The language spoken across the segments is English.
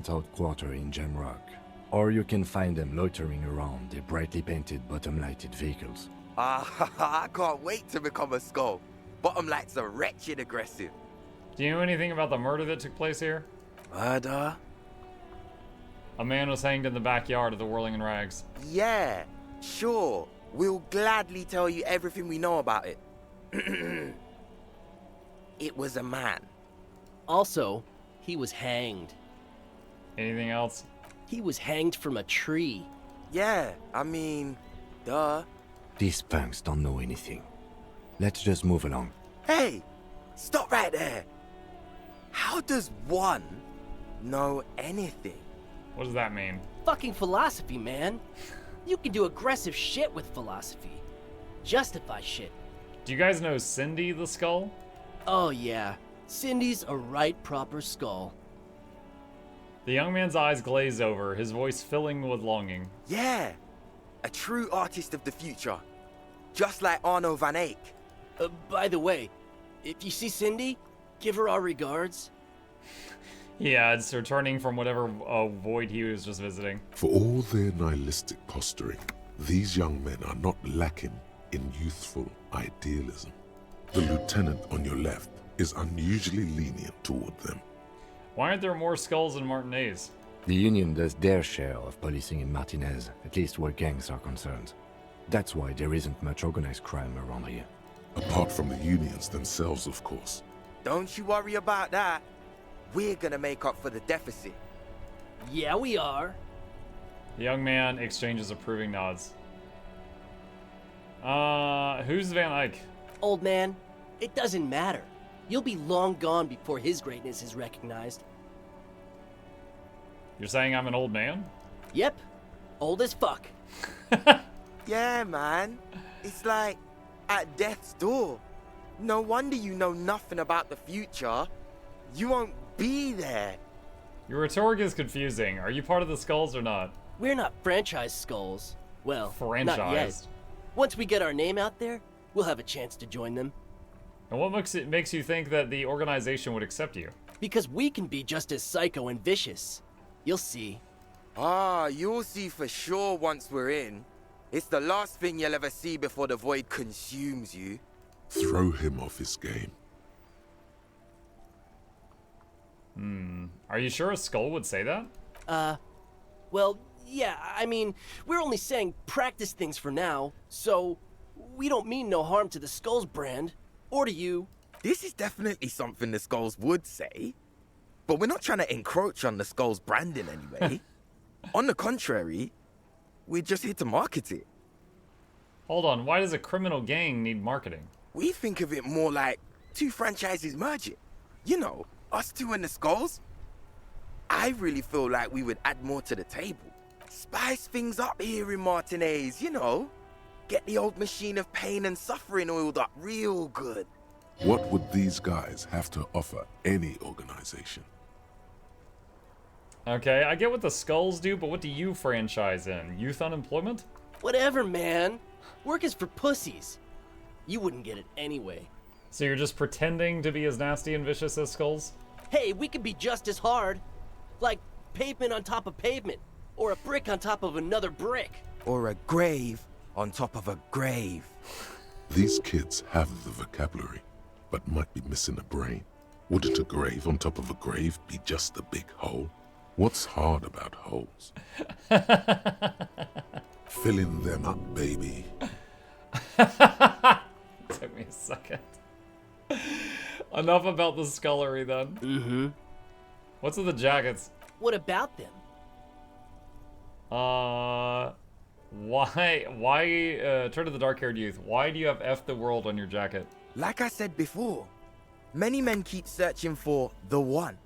government headquarters in Jamrock. Or you can find them loitering around their brightly painted bottom-lighted vehicles. I can't wait to become a skull. Bottom lights are wretched aggressive. Do you know anything about the murder that took place here? Murder? A man was hanged in the backyard of the Whirling in Rags. Yeah, sure. We'll gladly tell you everything we know about it. It was a man. Also, he was hanged. Anything else? He was hanged from a tree. Yeah, I mean, duh. These punks don't know anything. Let's just move along. Hey, stop right there. How does one know anything? What does that mean? Fucking philosophy, man. You can do aggressive shit with philosophy. Justify shit. Do you guys know Cindy the Skull? Oh yeah, Cindy's a right proper skull. The young man's eyes glazed over, his voice filling with longing. Yeah, a true artist of the future. Just like Arno van Eyck. By the way, if you see Cindy, give her our regards. Yeah, it's returning from whatever void he was just visiting. For all their nihilistic posturing, these young men are not lacking in youthful idealism. The lieutenant on your left is unusually lenient toward them. Why aren't there more skulls in Martinez? The Union does their share of policing in Martinez, at least where gangs are concerned. That's why there isn't much organized crime around here. Apart from the unions themselves, of course. Don't you worry about that. We're gonna make up for the deficit. Yeah, we are. The young man exchanges approving nods. Who's Van Eyck? Old man, it doesn't matter. You'll be long gone before his greatness is recognized. You're saying I'm an old man? Yep, old as fuck. Yeah, man. It's like at death's door. No wonder you know nothing about the future. You won't be there. Your rhetoric is confusing. Are you part of the Skulls or not? We're not franchise skulls. Well, not yet. Franchised. Once we get our name out there, we'll have a chance to join them. And what makes you think that the organization would accept you? Because we can be just as psycho and vicious. You'll see. You'll see for sure once we're in. It's the last thing you'll ever see before the void consumes you. Throw him off his game. Are you sure a skull would say that? Well, yeah, I mean, we're only saying practice things for now, so we don't mean no harm to the Skulls brand, or to you. This is definitely something the Skulls would say. But we're not trying to encroach on the Skulls branding anyway. On the contrary, we're just here to market it. Hold on, why does a criminal gang need marketing? We think of it more like two franchises merging. You know, us two and the Skulls. I really feel like we would add more to the table. Spice things up here in Martinez, you know. Get the old machine of pain and suffering oiled up real good. What would these guys have to offer any organization? Okay, I get what the Skulls do, but what do you franchise in? Youth unemployment? Whatever, man. Work is for pussies. You wouldn't get it anyway. So you're just pretending to be as nasty and vicious as Skulls? Hey, we could be just as hard. Like pavement on top of pavement, or a brick on top of another brick. Or a grave on top of a grave. These kids have the vocabulary, but might be missing a brain. Wouldn't a grave on top of a grave be just a big hole? What's hard about holes? Filling them up, baby. Took me a second. Enough about the scullery then. Mm-hmm. What's with the jackets? What about them? Why, turn to the dark-haired youth. Why do you have F the world on your jacket? Like I said before, many men keep searching for the one.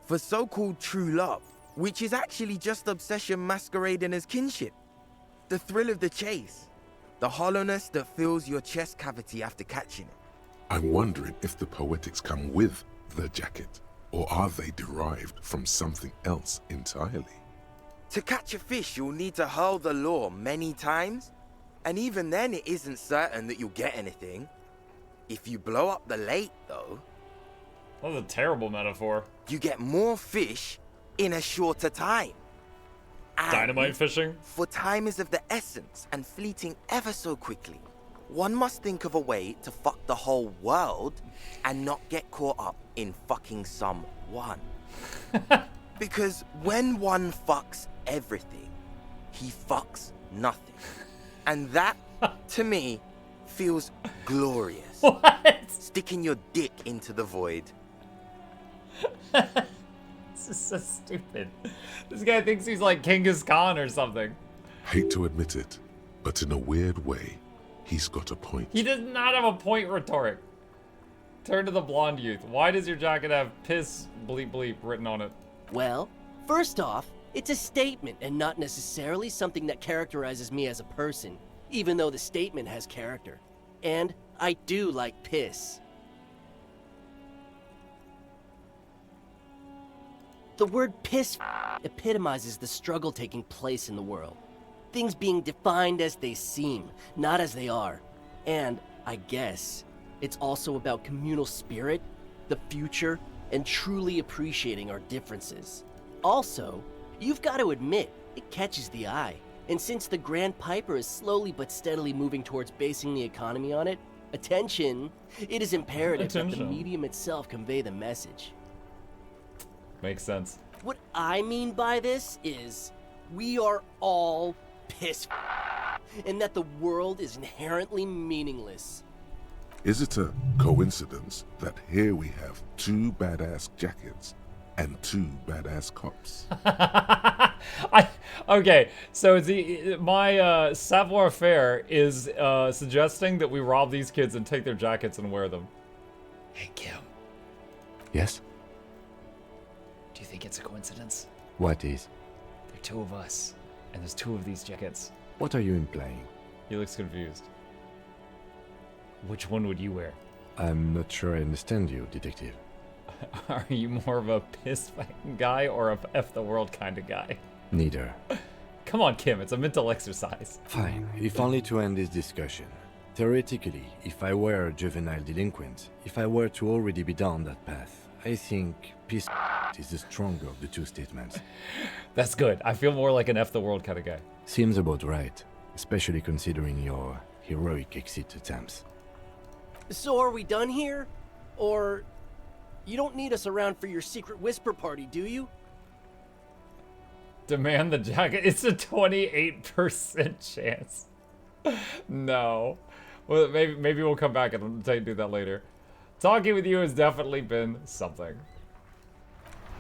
For so-called true love, which is actually just obsession masquerading as kinship. The thrill of the chase. The hollowness that fills your chest cavity after catching it. I'm wondering if the poetics come with the jacket, or are they derived from something else entirely? To catch a fish, you'll need to hurl the lure many times, and even then it isn't certain that you'll get anything. If you blow up the lake, though, That was a terrible metaphor. you get more fish in a shorter time. And Dynamite fishing? for time is of the essence and fleeting ever so quickly. One must think of a way to fuck the whole world and not get caught up in fucking someone. Because when one fucks everything, he fucks nothing. And that, to me, feels glorious. What? Sticking your dick into the void. This is so stupid. This guy thinks he's like Genghis Khan or something. Hate to admit it, but in a weird way, he's got a point. He does not have a point rhetoric. Turn to the blonde youth. Why does your jacket have piss bleep bleep written on it? Well, first off, it's a statement and not necessarily something that characterizes me as a person, even though the statement has character. And I do like piss. The word piss epitomizes the struggle taking place in the world. Things being defined as they seem, not as they are. And, I guess, it's also about communal spirit, the future, and truly appreciating our differences. Also, you've got to admit, it catches the eye. And since the Grand Piper is slowly but steadily moving towards basing the economy on it, attention, it is imperative that the Attention. medium itself convey the message. Makes sense. What I mean by this is, we are all piss and that the world is inherently meaningless. Is it a coincidence that here we have 2 badass jackets and 2 badass cops? Okay, so my savoir-faire is suggesting that we rob these kids and take their jackets and wear them. Hey, Kim, Yes? do you think it's a coincidence? What is? There are 2 of us, and there's 2 of these jackets. What are you implying? He looks confused. Which one would you wear? I'm not sure I understand you, detective. Are you more of a piss guy or a F the world kind of guy? Neither. Come on, Kim, it's a mental exercise. Fine, if only to end this discussion. Theoretically, if I were a juvenile delinquent, if I were to already be down that path, I think peace is the stronger of the 2 statements. That's good. I feel more like an F the world kind of guy. Seems about right, especially considering your heroic exit attempts. So are we done here? Or you don't need us around for your secret whisper party, do you? Demand the jacket. It's a 28% chance. No. Well, maybe we'll come back and do that later. Talking with you has definitely been something.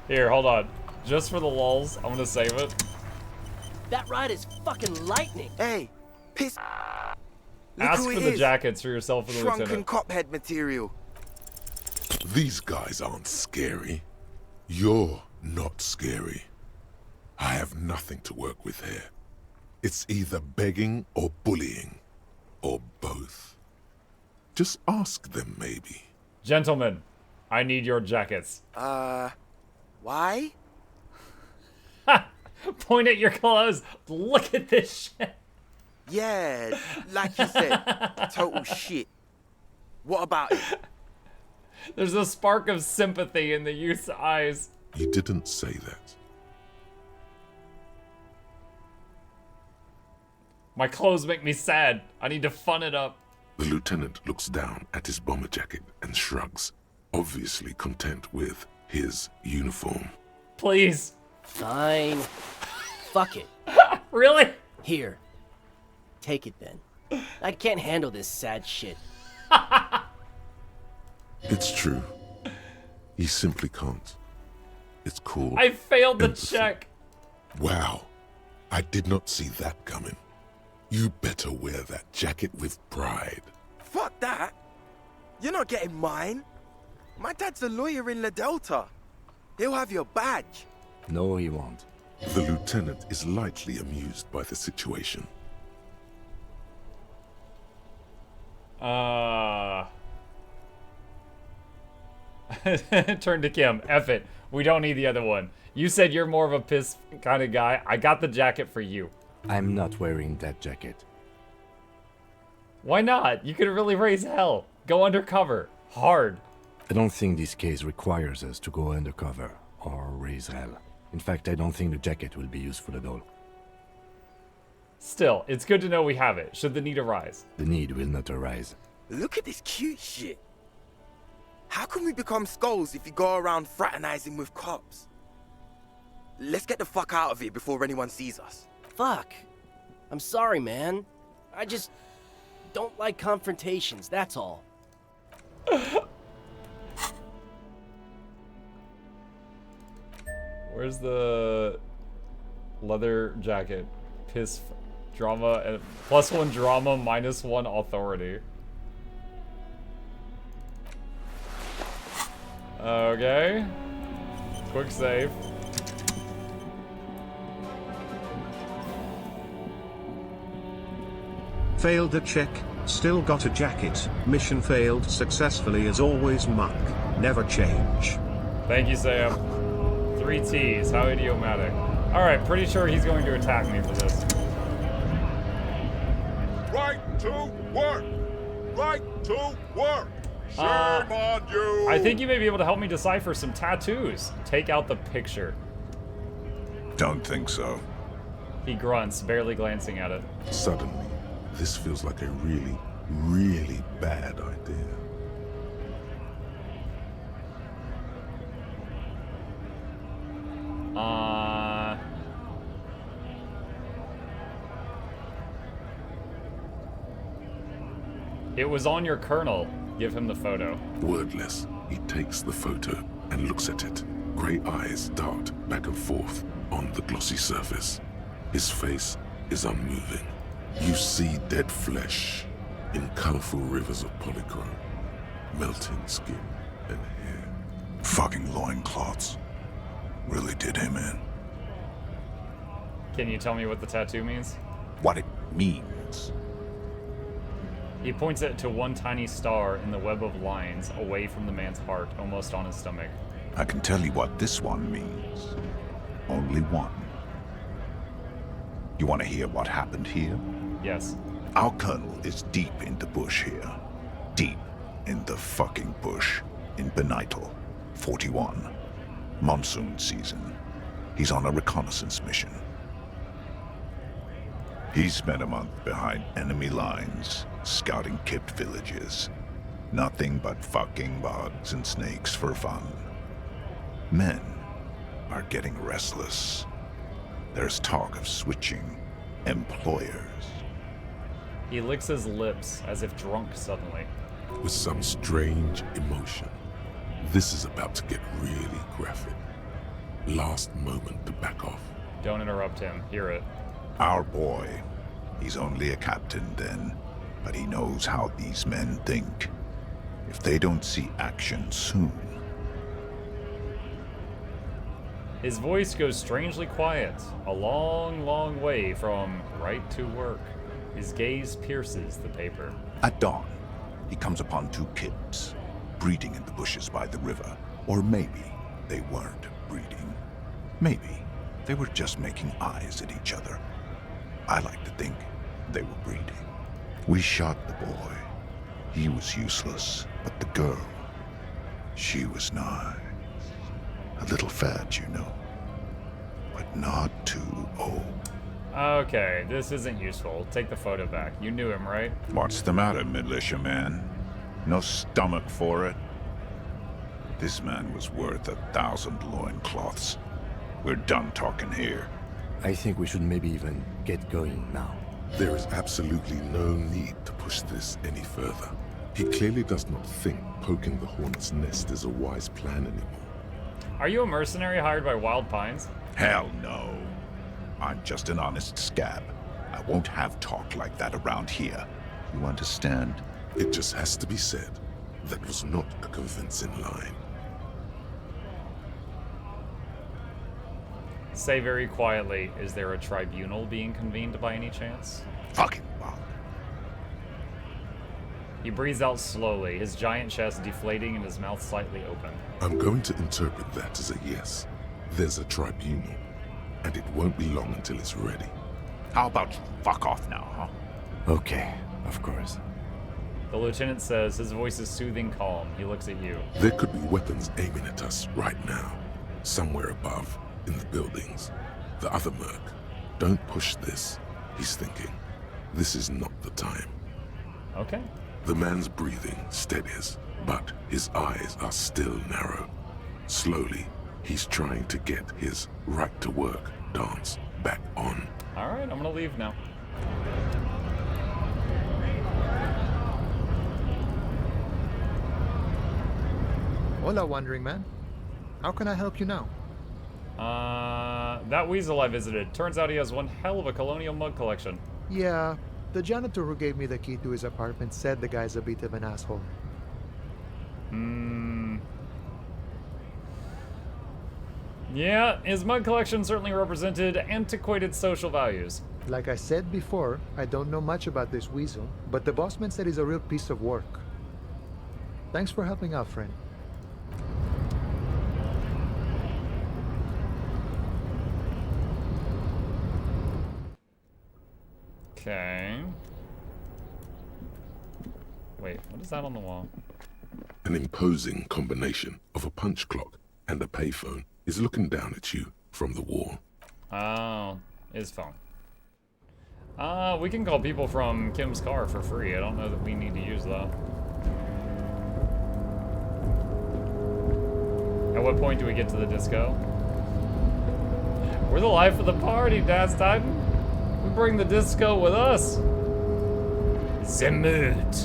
Here, hold on. Just for the lulz, I'm gonna save it. That ride is fucking lightning. Hey, piss. Look Ask who for it the is. jackets for yourself and the Shrunken lieutenant. cophead material. These guys aren't scary. You're not scary. I have nothing to work with here. It's either begging or bullying, or both. Just ask them, maybe. Gentlemen, I need your jackets. Why? Point at your clothes. Look at this shit. Yeah, like you said, total shit. What about it? There's a spark of sympathy in the youth's eyes. You didn't say that. My clothes make me sad. I need to fun it up. The lieutenant looks down at his bomber jacket and shrugs, obviously content with his uniform. Please. Fine. Fuck it. Really? Here. Take it then. I can't handle this sad shit. It's true. He simply can't. It's cool. I failed the Empathy. check. Wow. I did not see that coming. You better wear that jacket with pride. Fuck that. You're not getting mine. My dad's a lawyer in La Delta. He'll have your badge. No, he won't. The lieutenant is lightly amused by the situation. Turn to Kim. F it. We don't need the other one. You said you're more of a piss kind of guy. I got the jacket for you. I'm not wearing that jacket. Why not? You could really raise hell. Go undercover. Hard. I don't think this case requires us to go undercover or raise hell. In fact, I don't think the jacket will be useful at all. Still, it's good to know we have it, should the need arise. The need will not arise. Look at this cute shit. How can we become skulls if you go around fraternizing with cops? Let's get the fuck out of here before anyone sees us. Fuck. I'm sorry, man. I just don't like confrontations, that's all. Where's the leather jacket? Piss drama and +1 drama, -1 authority. Okay. Quick save. Failed a check, still got a jacket. Mission failed successfully as always, Muck. Never change. Thank you, Sam. 3 T's. How idiomatic. Alright, pretty sure he's going to attack me for this. Right to work! Right to work! Shame on you! I think you may be able to help me decipher some tattoos. Take out the picture. Don't think so. He grunts, barely glancing at it. Suddenly, this feels like a really, really bad idea. It was on your kernel. Give him the photo. Wordless, he takes the photo and looks at it. Grey eyes dart back and forth on the glossy surface. His face is unmoving. You see dead flesh in colorful rivers of polychrome, melting skin and hair. Fucking loincloths. Really did him in. Can you tell me what the tattoo means? What it means. He points it to one tiny star in the web of lines away from the man's heart, almost on his stomach. I can tell you what this one means. Only one. You want to hear what happened here? Yes. Our colonel is deep in the bush here. Deep in the fucking bush. In Benital, 41. Monsoon season. He's on a reconnaissance mission. He spent a month behind enemy lines, scouting kipped villages. Nothing but fucking bugs and snakes for fun. Men are getting restless. There's talk of switching employers. He licks his lips as if drunk suddenly. With some strange emotion. This is about to get really graphic. Last moment to back off. Don't interrupt him. Hear it. Our boy. He's only a captain then, but he knows how these men think. If they don't see action soon. His voice goes strangely quiet, a long, long way from right to work. His gaze pierces the paper. At dawn, he comes upon 2 kids, breeding in the bushes by the river. Or maybe they weren't breeding. Maybe they were just making eyes at each other. I like to think they were breeding. We shot the boy. He was useless, but the girl, she was nice. A little fat, you know, but not too old. Okay, this isn't useful. Take the photo back. You knew him, right? What's the matter, militiaman? No stomach for it? This man was worth 1,000 loincloths. We're done talking here. I think we should maybe even get going now. There is absolutely no need to push this any further. He clearly does not think poking the hornet's nest is a wise plan anymore. Are you a mercenary hired by Wild Pines? Hell no. I'm just an honest scab. I won't have talk like that around here. You understand? It just has to be said. That was not a convincing line. Say very quietly, is there a tribunal being convened by any chance? Fucking bug. He breathes out slowly, his giant chest deflating and his mouth slightly open. I'm going to interpret that as a yes. There's a tribunal, and it won't be long until it's ready. How about you fuck off now, huh? Okay, of course. The lieutenant says, his voice is soothing calm. He looks at you. There could be weapons aiming at us right now, somewhere above. in the buildings. The other merc. Don't push this, he's thinking. This is not the time. Okay. The man's breathing steadies, but his eyes are still narrow. Slowly, he's trying to get his right-to-work dance back on. Alright, I'm gonna leave now. Hola, Wandering Man. How can I help you now? That weasel I visited. Turns out he has one hell of a colonial mug collection. Yeah, the janitor who gave me the key to his apartment said the guy's a bit of an asshole. Yeah, his mug collection certainly represented antiquated social values. Like I said before, I don't know much about this weasel, but the bossman said he's a real piece of work. Thanks for helping out, friend. Okay. Wait, what is that on the wall? An imposing combination of a punch clock and a payphone is looking down at you from the wall. Oh, his phone. We can call people from Kim's car for free. I don't know that we need to use that. At what point do we get to the disco? We're the life of the party, Das Titan. We bring the disco with us. The mood.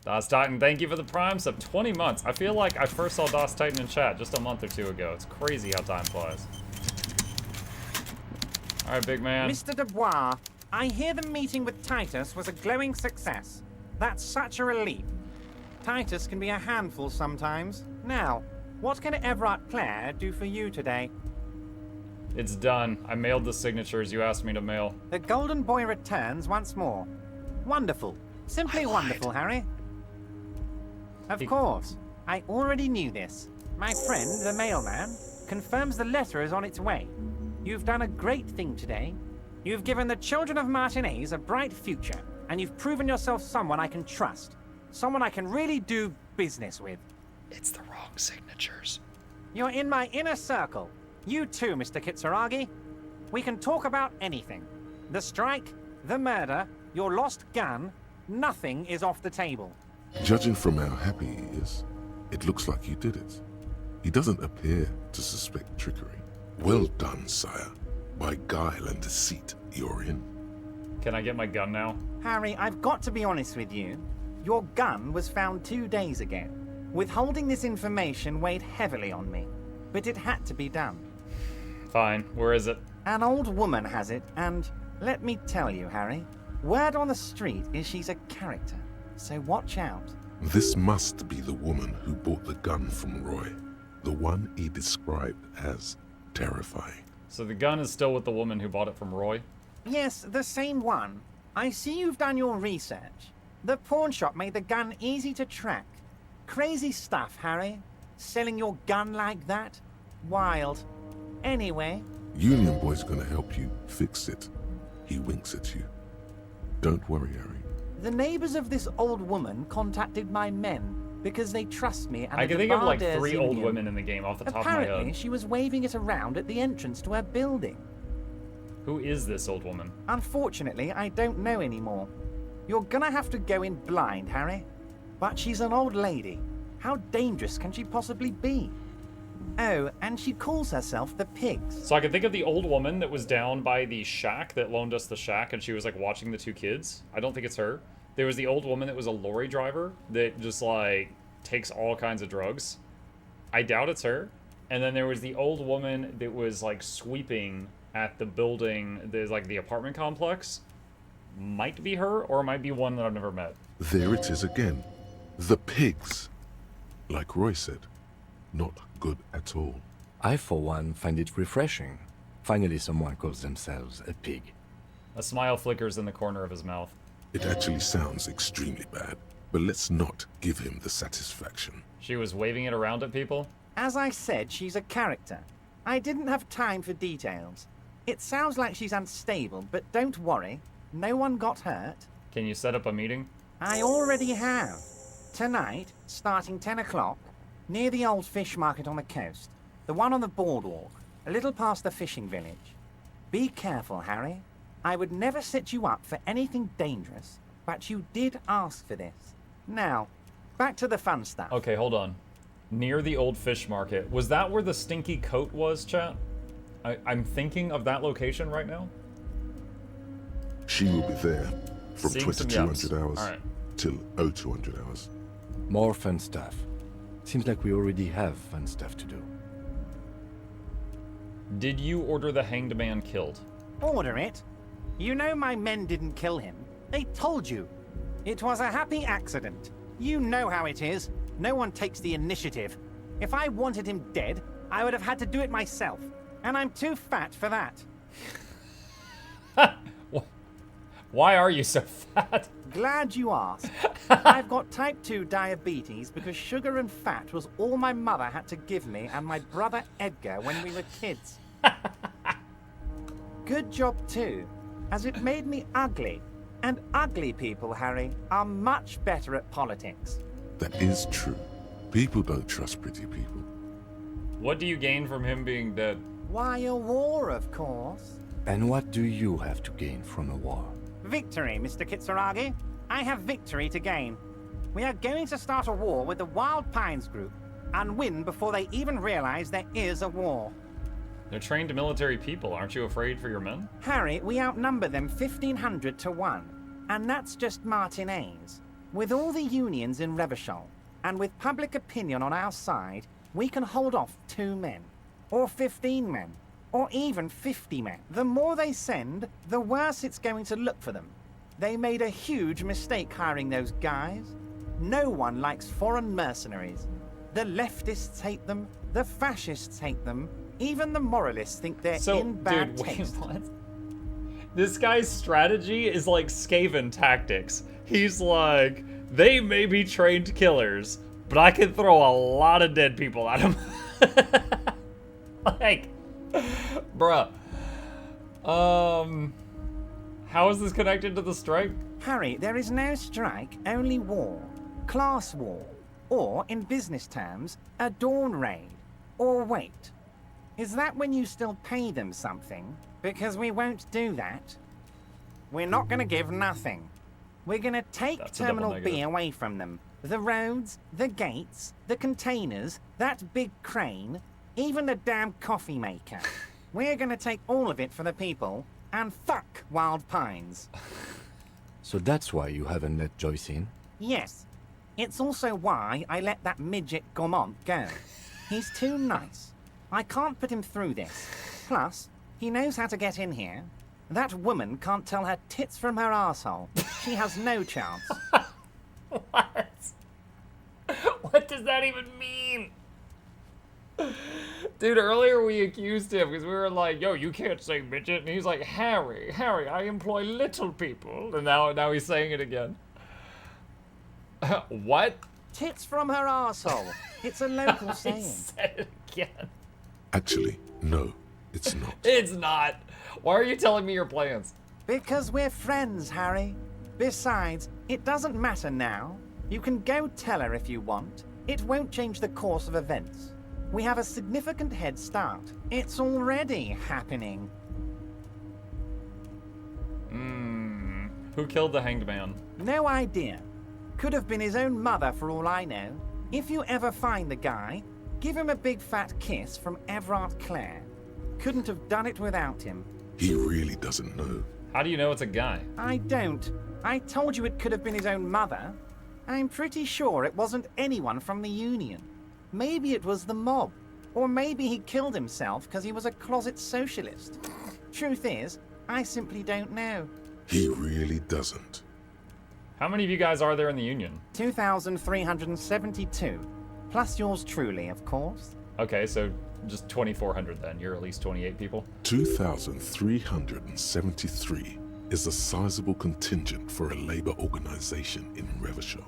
Das Titan, thank you for the Prime sub. 20 months. I feel like I first saw Das Titan in chat just a month or two ago. It's crazy how time flies. Alright, big man. Mr. Dubois, I hear the meeting with Titus was a glowing success. That's such a relief. Titus can be a handful sometimes. Now, what can Everard Clare do for you today? It's done. I mailed the signatures you asked me to mail. The Golden Boy returns once more. Wonderful. Simply wonderful, Harry. Of course. I already knew this. My friend, the mailman, confirms the letter is on its way. You've done a great thing today. You've given the children of Martinez a bright future, and you've proven yourself someone I can trust. Someone I can really do business with. It's the wrong signatures. You're in my inner circle. You too, Mr. Kitsuragi. We can talk about anything. The strike, the murder, your lost gun, nothing is off the table. Judging from how happy he is, it looks like you did it. He doesn't appear to suspect trickery. Well done, sire. By guile and deceit, you're in. Can I get my gun now? Harry, I've got to be honest with you. Your gun was found 2 days ago. Withholding this information weighed heavily on me, but it had to be done. Fine. Where is it? An old woman has it, and let me tell you, Harry, word on the street is she's a character, so watch out. This must be the woman who bought the gun from Roy. The one he described as terrifying. So the gun is still with the woman who bought it from Roy? Yes, the same one. I see you've done your research. The pawn shop made the gun easy to track. Crazy stuff, Harry. Selling your gun like that? Wild. Anyway... Union Boy's gonna help you fix it. He winks at you. Don't worry, Harry. The neighbors of this old woman contacted my men because they trust me and I can think of like 3 Elysium. old women in the game off the top of my Apparently, head. she was waving it around at the entrance to her building. Who is this old woman? Unfortunately, I don't know anymore. You're gonna have to go in blind, Harry. But she's an old lady. How dangerous can she possibly be? Oh, and she calls herself the Pigs. So I can think of the old woman that was down by the shack that loaned us the shack and she was like watching the 2 kids. I don't think it's her. There was the old woman that was a lorry driver that just like takes all kinds of drugs. I doubt it's her. And then there was the old woman that was like sweeping at the building, there's like the apartment complex. Might be her, or it might be one that I've never met. There it is again. The Pigs. Like Roy said, not good at all. I, for one, find it refreshing. Finally, someone calls themselves a pig. A smile flickers in the corner of his mouth. It actually sounds extremely bad, but let's not give him the satisfaction. She was waving it around at people? As I said, she's a character. I didn't have time for details. It sounds like she's unstable, but don't worry. No one got hurt. Can you set up a meeting? I already have. Tonight, starting 10 o'clock, near the old fish market on the coast. The one on the boardwalk, a little past the fishing village. Be careful, Harry. I would never set you up for anything dangerous, but you did ask for this. Now, back to the fun stuff. Okay, hold on. Near the old fish market. Was that where the stinky coat was, chat? I'm thinking of that location right now. She will be there from Seeing some 2200 yaps. hours Alright. till 0200 hours. More fun stuff. Seems like we already have fun stuff to do. Did you order the hanged man killed? Order it. You know my men didn't kill him. They told you. It was a happy accident. You know how it is. No one takes the initiative. If I wanted him dead, I would have had to do it myself. And I'm too fat for that. Why are you so fat? Glad you asked. I've got type 2 diabetes because sugar and fat was all my mother had to give me and my brother Edgar when we were kids. Good job too, as it made me ugly. And ugly people, Harry, are much better at politics. That is true. People don't trust pretty people. What do you gain from him being dead? Why, a war, of course. And what do you have to gain from a war? Victory, Mr. Kitsuragi. I have victory to gain. We are going to start a war with the Wild Pines group and win before they even realize there is a war. They're trained military people. Aren't you afraid for your men? Harry, we outnumber them 1,500 to 1. And that's just Martinez. With all the unions in Revachol, and with public opinion on our side, we can hold off 2 men. Or 15 men. Or even 50 men. The more they send, the worse it's going to look for them. They made a huge mistake hiring those guys. No one likes foreign mercenaries. The leftists hate them, the fascists hate them, even the moralists think they're in bad taste. What? This guy's strategy is like Skaven tactics. He's like, they may be trained killers, but I can throw a lot of dead people at them. Like, bruh. How is this connected to the strike? Harry, there is no strike, only war. Class war. Or, in business terms, a dawn raid. Or wait. Is that when you still pay them something? Because we won't do that. We're not gonna give nothing. We're gonna take That's a double Terminal B negative. away from them. The roads, the gates, the containers, that big crane, even the damn coffee maker. We're gonna take all of it for the people, and fuck Wild Pines. So that's why you haven't let Joyce in? Yes. It's also why I let that midget Gaumont go. He's too nice. I can't put him through this. Plus, he knows how to get in here. That woman can't tell her tits from her asshole. She has no chance. What? What does that even mean? Dude, earlier we accused him because we were like, yo, you can't say midget. And he's like, Harry, I employ little people. And now he's saying it again. What? Tits from her asshole. It's a local He saying. said it again. Actually, no, it's not. It's not. Why are you telling me your plans? Because we're friends, Harry. Besides, it doesn't matter now. You can go tell her if you want. It won't change the course of events. We have a significant head start. It's already happening. Who killed the hanged man? No idea. Could have been his own mother for all I know. If you ever find the guy, give him a big fat kiss from Everard Clare. Couldn't have done it without him. He really doesn't know. How do you know it's a guy? I don't. I told you it could have been his own mother. I'm pretty sure it wasn't anyone from the Union. Maybe it was the mob. Or maybe he killed himself because he was a closet socialist. Truth is, I simply don't know. He really doesn't. How many of you guys are there in the Union? 2,372. Plus yours truly, of course. Okay, so just 2,400 then. You're at least 28 people. 2,373 is a sizable contingent for a labor organization in Revachol.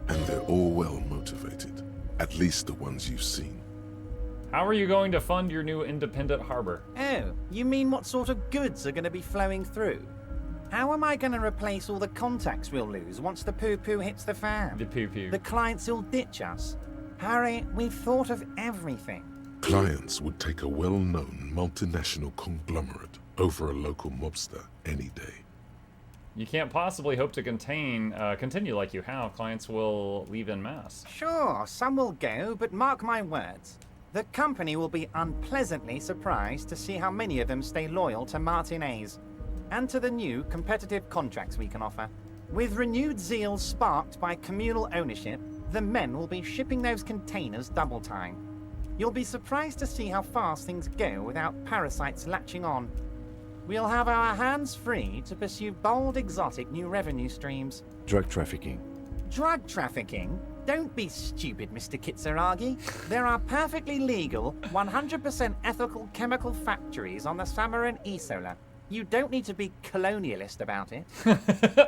And they're all well motivated. At least the ones you've seen. How are you going to fund your new independent harbor? Oh, you mean what sort of goods are going to be flowing through? How am I going to replace all the contacts we'll lose once the poo-poo hits the fan? The poo-poo. The clients will ditch us. Harry, we've thought of everything. Clients would take a well-known multinational conglomerate over a local mobster any day. You can't possibly hope to continue like you have. Clients will leave en masse. Sure, some will go, but mark my words. The company will be unpleasantly surprised to see how many of them stay loyal to Martinez and to the new competitive contracts we can offer. With renewed zeal sparked by communal ownership, the men will be shipping those containers double time. You'll be surprised to see how fast things go without parasites latching on. We'll have our hands free to pursue bold, exotic new revenue streams. Drug trafficking. Drug trafficking? Don't be stupid, Mr. Kitsuragi. There are perfectly legal, 100% ethical chemical factories on the Samaran Isola. You don't need to be colonialist about it.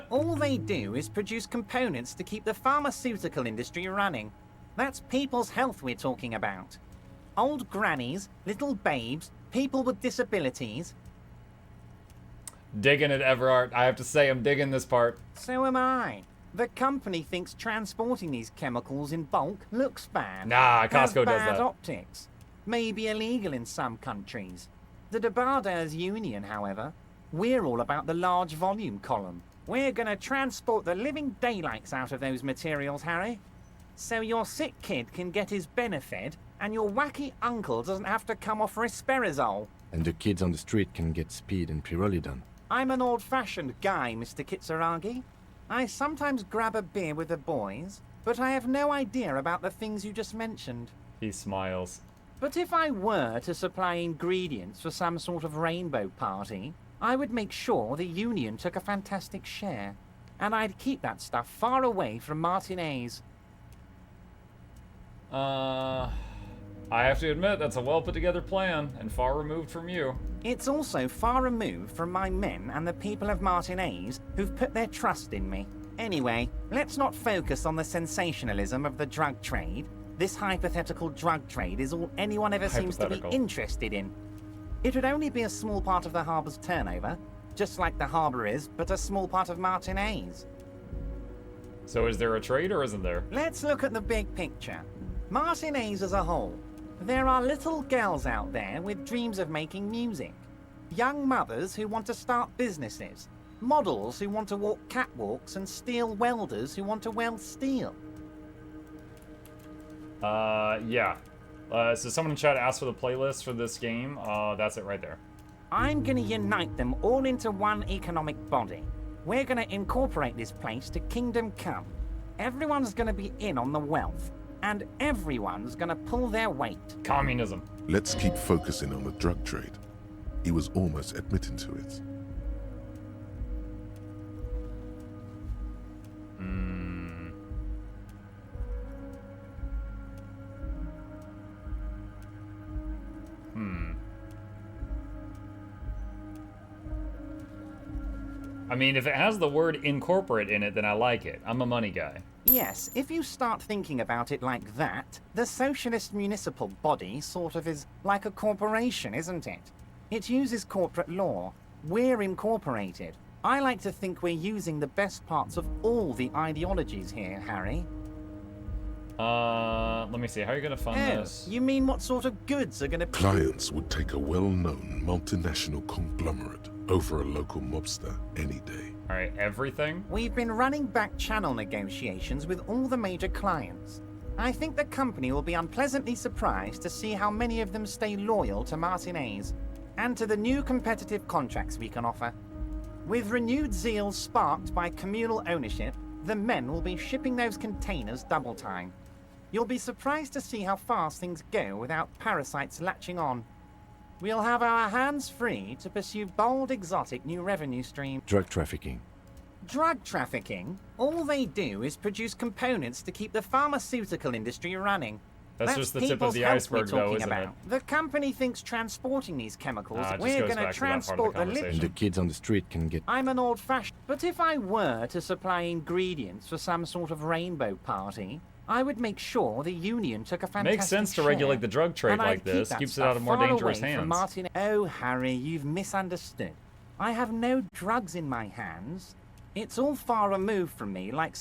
All they do is produce components to keep the pharmaceutical industry running. That's people's health we're talking about. Old grannies, little babes, people with disabilities. Digging it, Everard. I have to say, I'm digging this part. So am I. The company thinks transporting these chemicals in bulk looks bad. Nah, Costco does has bad that. optics. Maybe illegal in some countries. The Debarders Union, however, we're all about the large volume column. We're gonna transport the living daylights out of those materials, Harry. So your sick kid can get his benefit, and your wacky uncle doesn't have to come off risperazole. And the kids on the street can get speed and pyrrolidon. I'm an old-fashioned guy, Mr. Kitsuragi. I sometimes grab a beer with the boys, but I have no idea about the things you just mentioned. He smiles. But if I were to supply ingredients for some sort of rainbow party, I would make sure the Union took a fantastic share. And I'd keep that stuff far away from Martinez. I have to admit, that's a well-put-together plan, and far removed from you. It's also far removed from my men and the people of Martinez who've put their trust in me. Anyway, let's not focus on the sensationalism of the drug trade. This hypothetical drug trade is all anyone ever seems to be interested in. It would only be a small part of the harbor's turnover, just like the harbor is, but a small part of Martinez. So is there a trade or isn't there? Let's look at the big picture. Martinez as a whole. There are little girls out there with dreams of making music. Young mothers who want to start businesses. Models who want to walk catwalks and steel welders who want to weld steel. Yeah. So someone in chat asked for the playlist for this game. That's it right there. I'm gonna unite them all into one economic body. We're gonna incorporate this place to Kingdom Come. Everyone's gonna be in on the wealth. And everyone's gonna pull their weight. Communism. Let's keep focusing on the drug trade. He was almost admitting to it. I mean, if it has the word incorporate in it, then I like it. I'm a money guy. Yes, if you start thinking about it like that, the socialist municipal body sort of is like a corporation, isn't it? It uses corporate law. We're incorporated. I like to think we're using the best parts of all the ideologies here, Harry. Let me see. How are you gonna fund this? You mean what sort of goods are gonna... Clients would take a well-known multinational conglomerate over a local mobster any day. Alright, everything? We've been running back channel negotiations with all the major clients. I think the company will be unpleasantly surprised to see how many of them stay loyal to Martinez and to the new competitive contracts we can offer. With renewed zeal sparked by communal ownership, the men will be shipping those containers double time. You'll be surprised to see how fast things go without parasites latching on. We'll have our hands free to pursue bold, exotic new revenue streams. Drug trafficking. Drug trafficking? All they do is produce components to keep the pharmaceutical industry running. That's just the tip of the iceberg, though, isn't it? The company thinks transporting these chemicals, it just we're goes going to back to that part of the transport the conversation. And the kids on the street can get... I'm an old-fashioned... But if I were to supply ingredients for some sort of rainbow party, I would make sure the Union took a fantastic Makes sense to share. regulate the drug trade And I'd like keep this. that Keeps it stuff out of more far dangerous away from hands. Martin... Oh, Harry, you've misunderstood. I have no drugs in my hands. It's all far removed from me, like